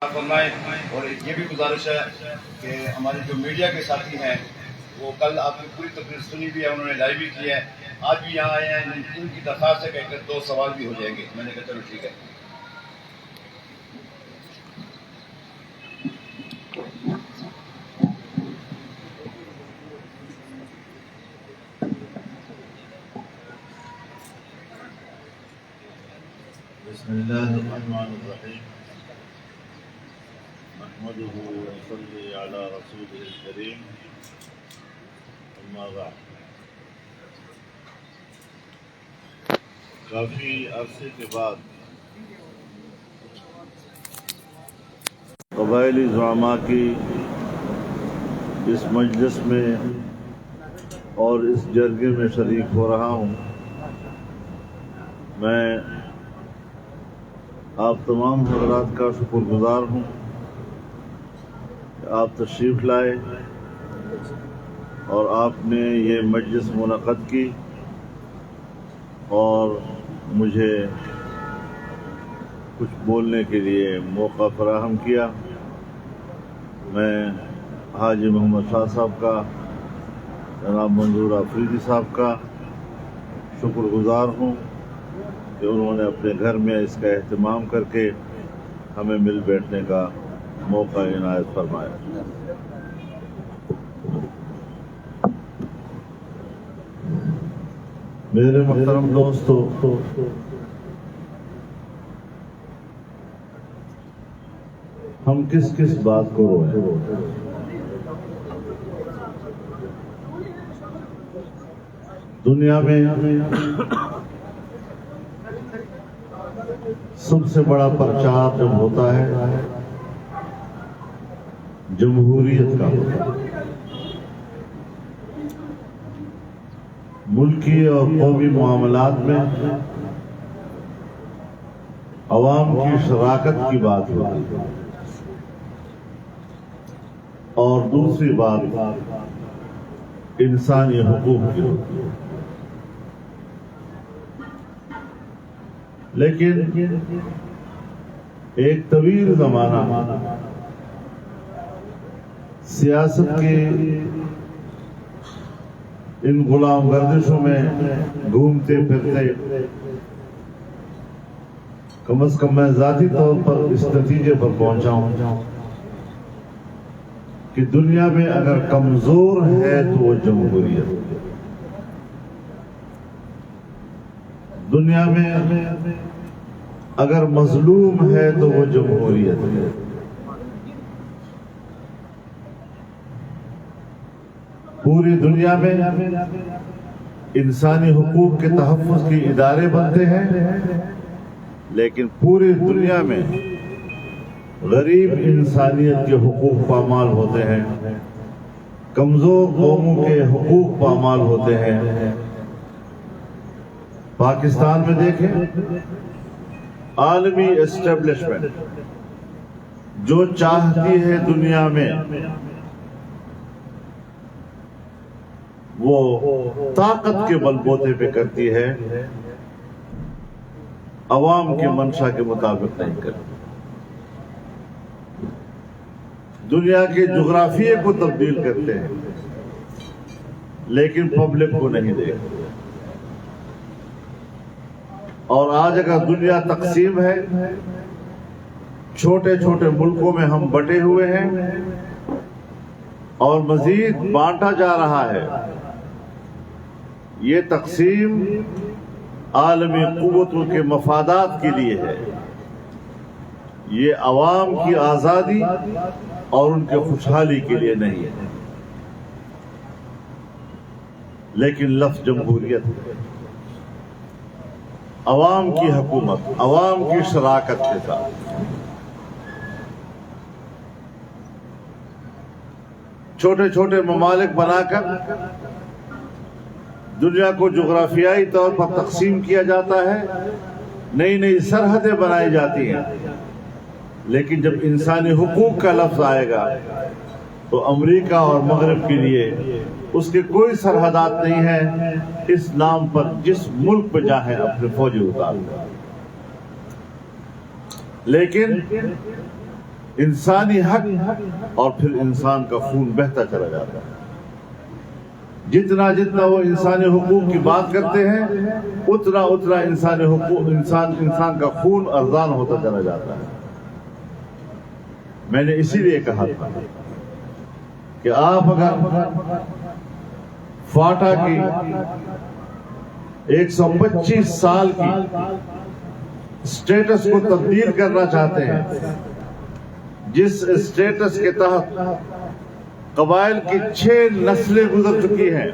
فرمائیں۔ اور یہ بھی گزارش ہے کہ ہمارے جو میڈیا کے ساتھی ہیں وہ کل آپ کی پوری تقریر سنی بھی ہے، انہوں نے لائیو بھی کی ہے، آج بھی یہاں آئے ہیں، ان کی درخواست ہے کہ دو سوال بھی ہو جائیں گے۔ میں نے کہا چلو ٹھیک ہے۔ بسم اللہ الرحمن الرحیم نحمده ونصلی علی رسوله الکریم اما بعد۔ کافی عرصے کے بعد قبائلی زعماء کی اس مجلس میں اور اس جرگے میں شریک ہو رہا ہوں۔ میں آپ تمام حضرات کا شکر گزار ہوں کہ آپ تشریف لائے اور آپ نے یہ مجلس منعقد کی اور مجھے کچھ بولنے کے لیے موقع فراہم کیا۔ میں حاجی محمد شاہ صاحب کا، جناب منظور آفریدی صاحب کا شکر گزار ہوں کہ انہوں نے اپنے گھر میں اس کا اہتمام کر کے ہمیں مل بیٹھنے کا موقع عنایت فرمایا۔ میرے محترم دوستو، ہم کس بات کو روئیں؟ دنیا میں سب سے بڑا پرچار جب ہوتا ہے جمہوریت کا ہوتا ہے۔ ملکی اور قومی معاملات میں عوام کی شراکت کی بات ہوتی ہے، اور دوسری بات انسانی حقوق کی ہوتی ہے۔ لیکن ایک طویل زمانہ سیاست کے ان غلام گردشوں میں گھومتے پھرتے کم از کم میں ذاتی طور پر اس نتیجے پر پہنچا ہوں کہ دنیا میں اگر کمزور ہے تو وہ جمہوریت، دنیا میں اگر مظلوم ہے تو وہ جمہوریت ہے۔ پوری دنیا میں انسانی حقوق کے تحفظ کے ادارے بنتے ہیں، لیکن پوری دنیا میں غریب انسانیت کے حقوق پامال ہوتے ہیں، کمزور قوموں کے حقوق پامال ہوتے ہیں۔ پاکستان میں دیکھیں، عالمی اسٹیبلشمنٹ جو چاہتی ہے دنیا میں وہ طاقت کے بل بوتے پہ کرتی ہے، عوام کے منشا کے مطابق نہیں کرتی۔ دنیا کے جغرافیے کو تبدیل کرتے ہیں لیکن پبلک کو نہیں دیکھتے۔ اور آج اگر دنیا تقسیم ہے، چھوٹے چھوٹے ملکوں میں ہم بٹے ہوئے ہیں اور مزید بانٹا جا رہا ہے۔ یہ تقسیم عالمی قوتوں کے مفادات کے لیے ہے، یہ عوام کی آزادی اور ان کے خوشحالی کے لیے نہیں ہے۔ لیکن لفظ جمہوریت ہے، عوام کی حکومت، عوام کی شراکت کے ساتھ چھوٹے چھوٹے ممالک بنا کر دنیا کو جغرافیائی طور پر تقسیم کیا جاتا ہے، نئی نئی سرحدیں بنائی جاتی ہیں، لیکن جب انسانی حقوق کا لفظ آئے گا تو امریکہ اور مغرب کے لیے اس کے کوئی سرحدات نہیں ہیں، اس نام پر جس ملک پہ چاہے اپنے فوجی اتار دیں۔ لیکن انسانی حق اور پھر انسان کا خون بہتا چلا جاتا ہے. جتنا جتنا وہ انسانی حقوق کی بات کرتے ہیں اتنا اتنا انسانی حقوق انسان کا خون ارزان ہوتا چلا جاتا ہے. میں نے اسی لیے کہا تھا کہ آپ اگر فاٹا کی 125 سال کی اسٹیٹس کو تبدیل کرنا چاہتے ہیں، جس اسٹیٹس کے تحت قبائل کی 6 نسلیں گزر چکی ہیں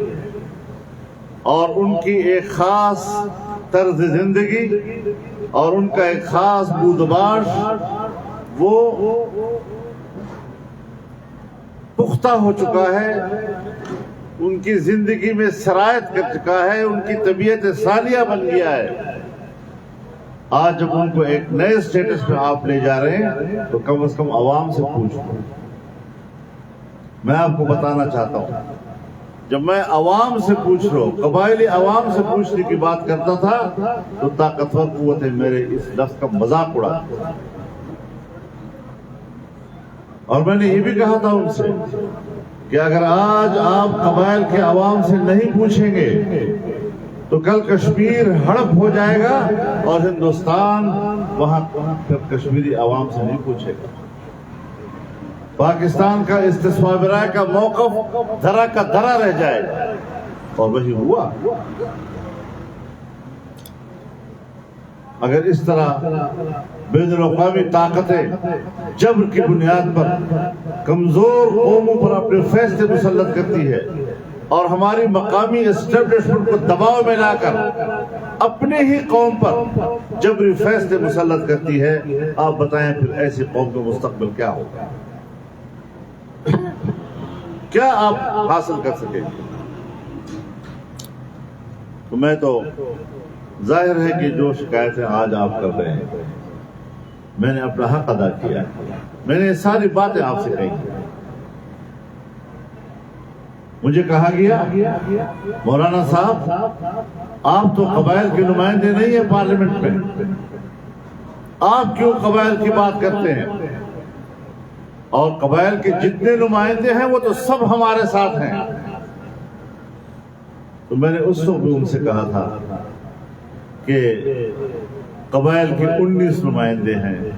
اور ان کی ایک خاص طرز زندگی اور ان کا ایک خاص بودباش وہ پختہ ہو چکا ہے، ان کی زندگی میں سرایت کر چکا ہے، ان کی طبیعت ثانیہ بن گیا ہے. آج جب ان کو ایک نئے اسٹیٹس پہ آپ لے جا رہے ہیں تو کم از کم عوام سے پوچھ لوں. میں آپ کو بتانا چاہتا ہوں، جب میں عوام سے پوچھ رہا ہوں، قبائلی عوام سے پوچھنے کی بات کرتا تھا تو طاقتور قوتیں میرے اس لفظ کا مذاق اڑاتی تھیں. اور میں نے یہ بھی کہا تھا ان سے کہ اگر آج آپ قبائل کے عوام سے نہیں پوچھیں گے تو کل کشمیر ہڑپ ہو جائے گا اور ہندوستان وہاں پھر کشمیری عوام سے نہیں پوچھے گا. پاکستان کا استثمار برائے کا موقف دھرا کا دھرا رہ جائے گا. اور وہی ہوا. اگر اس طرح بین الاقوامی طاقتیں جبر کی بنیاد پر کمزور قوموں پر اپنے فیصلے مسلط کرتی ہے اور ہماری مقامی اسٹیبلشمنٹ کو دباؤ میں لا کر اپنے ہی قوم پر جبری فیصلے مسلط کرتی ہے، آپ بتائیں پھر ایسی قوم کا مستقبل کیا ہوگا؟ کیا آپ حاصل کر سکیں گے؟ تو میں تو ظاہر ہے کہ جو شکایتیں آج آپ کر رہے ہیں میں نے اپنا حق ادا کیا. میں نے ساری باتیں آپ سے کہی. مجھے کہا گیا مولانا صاحب آپ تو قبائل کے نمائندے نہیں ہیں پارلیمنٹ میں، آپ کیوں قبائل کی بات کرتے ہیں؟ اور قبائل کے جتنے نمائندے ہیں وہ تو سب ہمارے ساتھ ہیں. تو میں نے اس وقت بھی ان سے کہا تھا کہ قبائل کے 19 نمائندے ہیں،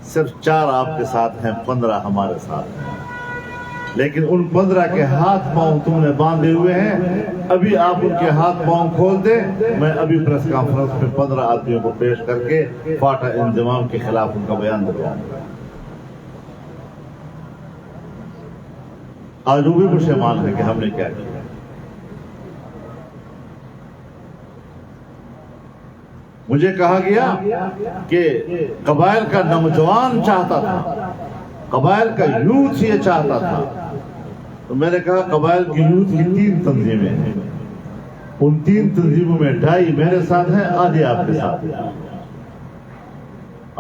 صرف 4 آپ کے ساتھ ہیں، 15 ہمارے ساتھ ہیں. لیکن ان 15 کے ہاتھ پاؤں تم نے باندھے ہوئے ہیں. ابھی آپ ان کے ہاتھ پاؤں کھول دیں، میں ابھی پریس کانفرنس میں 15 آدمیوں کو پیش کر کے فاٹا انضمام کے خلاف ان کا بیان دلواؤں گا. آج وہ بھی پشیمان ہے کہ ہم نے کیا کیا. مجھے کہا گیا کہ قبائل کا نوجوان چاہتا تھا، قبائل کا یوتھ یہ چاہتا تھا. تو میں نے کہا قبائل کی یوتھ کی 3 تنظیمیں ہیں، ان 3 تنظیموں میں 2.5 میرے ساتھ ہیں، آدھی آپ کے ساتھ ہیں.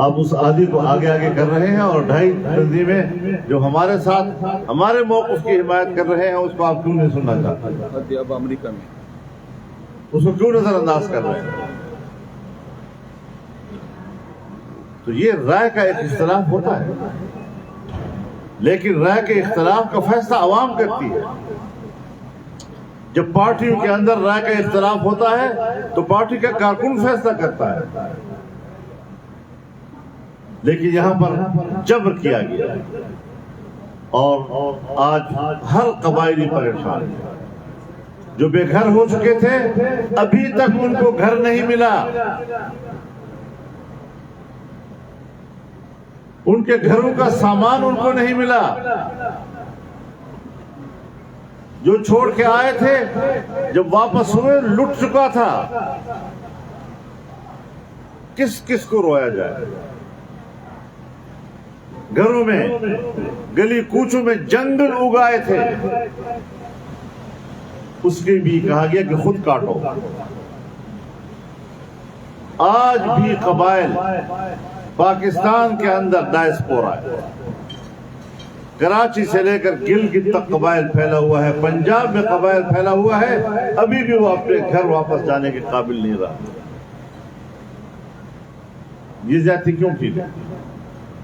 آپ اس آدھی کو آگے آگے کر رہے ہیں اور 2.5 تنظیمیں جو ہمارے ساتھ ہمارے موقف کی حمایت کر رہے ہیں اس کو آپ کیوں نہیں سننا چاہتے؟ اب امریکہ میں اس کو کیوں نظر انداز کر رہے ہیں؟ تو یہ رائے کا ایک اختلاف ہوتا ہے، لیکن رائے کے اختلاف کا فیصلہ عوام کرتی ہے. جب پارٹیوں کے اندر رائے کا اختلاف ہوتا ہے تو پارٹی کا کارکن فیصلہ کرتا ہے. لیکن یہاں پر جبر کیا گیا اور آج ہر قبائلی پریشان ہے. جو بے گھر ہو چکے تھے ابھی تک ان کو گھر نہیں ملا، ان کے گھروں کا سامان ان کو نہیں ملا. جو چھوڑ کے آئے تھے جب واپس ہوئے لٹ چکا تھا. کس کس کو رویا جائے؟ گھروں میں گلی کوچوں میں جنگل اگائے تھے، اس کے بھی کہا گیا کہ خود کاٹو. آج بھی قبائل پاکستان کے اندر ڈائسپورا ہے. کراچی سے لے کر گلگت تک قبائل پھیلا ہوا ہے، پنجاب میں قبائل پھیلا ہوا ہے. ابھی بھی وہ اپنے گھر واپس جانے کے قابل نہیں رہا. یہ زیادتی کیوں کی؟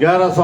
1100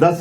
10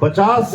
50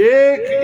1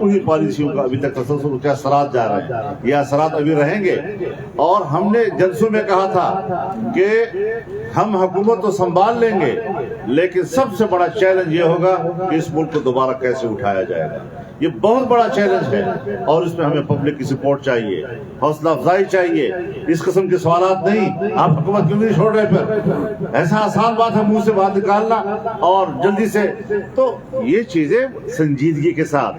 انہی پالیسیوں کا ابھی تک تسلسل کے اثرات جا رہے ہیں، یہ اثرات ابھی رہیں گے. اور ہم نے جلسوں میں کہا تھا کہ ہم حکومت تو سنبھال لیں گے، لیکن سب سے بڑا چیلنج یہ ہوگا کہ اس ملک کو دوبارہ کیسے اٹھایا جائے گا. یہ بہت بڑا چیلنج ہے اور اس میں ہمیں پبلک کی سپورٹ چاہیے، حوصلہ افزائی چاہیے. اس قسم کے سوالات نہیں، آپ حکومت کیوں نہیں چھوڑ رہے؟ پھر ایسا آسان بات ہے منہ سے بات نکالنا اور جلدی سے. تو یہ چیزیں سنجیدگی کے ساتھ،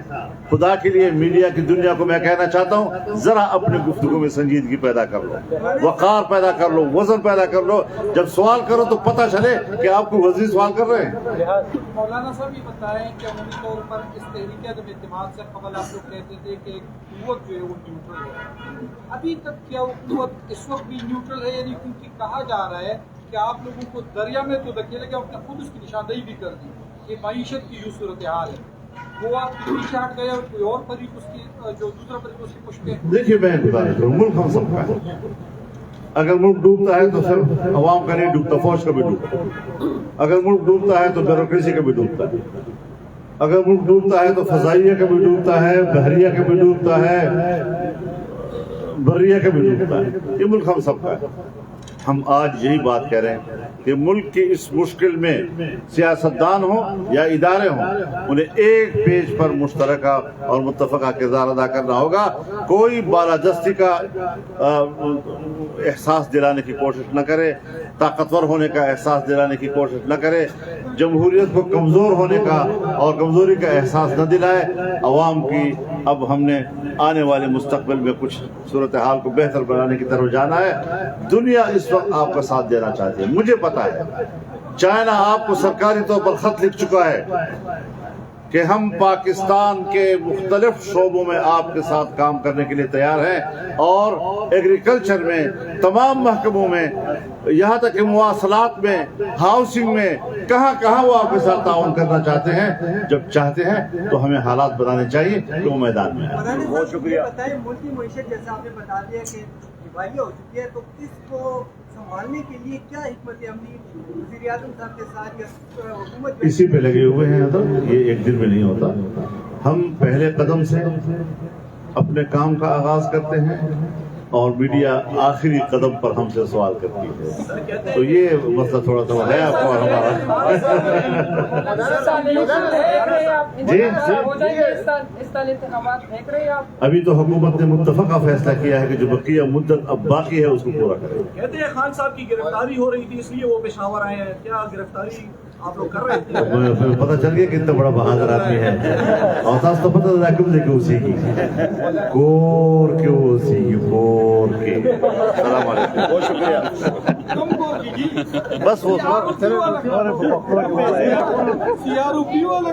خدا کے لیے میڈیا کی دنیا کو میں کہنا چاہتا ہوں، ذرا اپنے گفتگو میں سنجیدگی پیدا کر لو، وقار پیدا کر لو، وزن پیدا کر لو. جب سوال کرو تو پتہ چلے کہ آپ کو وزیر سوال کر رہے ہیں. مولانا صاحب یہ بتائیں کہ عمومی طور پر اس تحریک عدم اعتماد سے قبل آپ لوگ کہتے تھے کہ قوت جو ہے وہ نیوٹرل ہے، ابھی تک کیا وہ قوت اس وقت بھی نیوٹرل ہے؟ یعنی کیونکہ کہا جا رہا ہے کہ آپ لوگوں کو دریا میں تو دھکیلے کہ آپ نے خود اس کی نشاندہی بھی کر دی کہ معیشت کی جو صورتحال ہے وہ آپ کے پیچھے ہٹ گئے اور کوئی اور فریق اس کی جو دوسرا فریق اس کی پشت پہ. دیکھیے میں بتا دوں، ملک ہم سب کا ہے. اگر ملک ڈوبتا ہے تو صرف عوام کا نہیں ڈوبتا، فوج کا بھی ڈوبتا ہے. اگر ملک ڈوبتا ہے تو بیوروکریسی کا بھی ڈوبتا ہے. اگر ملک ڈوبتا ہے تو فضائیہ کا بھی ڈوبتا ہے، بحریہ کا بھی ڈوبتا ہے، بریہ کا بھی ڈوبتا ہے. یہ ملک ہم سب کا ہے. ہم آج یہی بات کہہ رہے ہیں کہ ملک کی اس مشکل میں سیاستدان ہوں یا ادارے ہوں، انہیں ایک پیج پر مشترکہ اور متفقہ کردار ادا کرنا ہوگا. کوئی بالادستی کا احساس دلانے کی کوشش نہ کرے، طاقتور ہونے کا احساس دلانے کی کوشش نہ کرے، جمہوریت کو کمزور ہونے کا اور کمزوری کا احساس نہ دلائے. عوام کی اب ہم نے آنے والے مستقبل میں کچھ صورتحال کو بہتر بنانے کی طرف جانا ہے. دنیا اس وقت آپ کا ساتھ دینا چاہتی ہے، مجھے پتا ہے. چائنا آپ کو سرکاری طور پر خط لکھ چکا ہے کہ ہم پاکستان کے مختلف شعبوں میں آپ کے ساتھ کام کرنے کے لیے تیار ہیں، اور ایگریکلچر میں، تمام محکموں میں، یہاں تک کہ مواصلات میں، ہاؤسنگ میں، کہاں کہاں وہ آپ کے ساتھ تعاون کرنا چاہتے ہیں. جب چاہتے ہیں تو ہمیں حالات بنانے چاہیے کہ وہ میدان میں ہیں. بہت شکریہ. بتائیں، ملکی معیشت جیسا آپ نے بتا دیا کہ دیوالیہ ہو چکی ہے، تو اس کو سنبھالنے کے لیے کیا حکمت عملی وزیر اعظم صاحب کے ساتھ یا حکومت اسی پہ لگے ہوئے ہیں؟ یہ ایک دن میں نہیں ہوتا. ہم پہلے قدم سے اپنے کام کا آغاز کرتے ہیں اور میڈیا آخری قدم پر ہم سے سوال کرتی ہے. تو یہ مسئلہ تھوڑا تھوڑا ہے آپ کو اور ہمارا. ابھی تو حکومت نے متفقہ فیصلہ کیا ہے کہ جو بقیہ مدت اب باقی ہے اس کو پورا کریں. کہتے ہیں خان صاحب کی گرفتاری ہو رہی تھی اس لیے وہ پشاور آئے ہیں، کیا گرفتاری آپ لوگ کر رہے تھے؟ پتہ چل گیا کہ اتنا بڑا بہادر آدمی ہے. اور تاس تو پتہ تھا کب دیکھو اسی کی کور کے اسی کی کور کے. السلام علیکم، بہت شکریہ. بس وہ CROP والا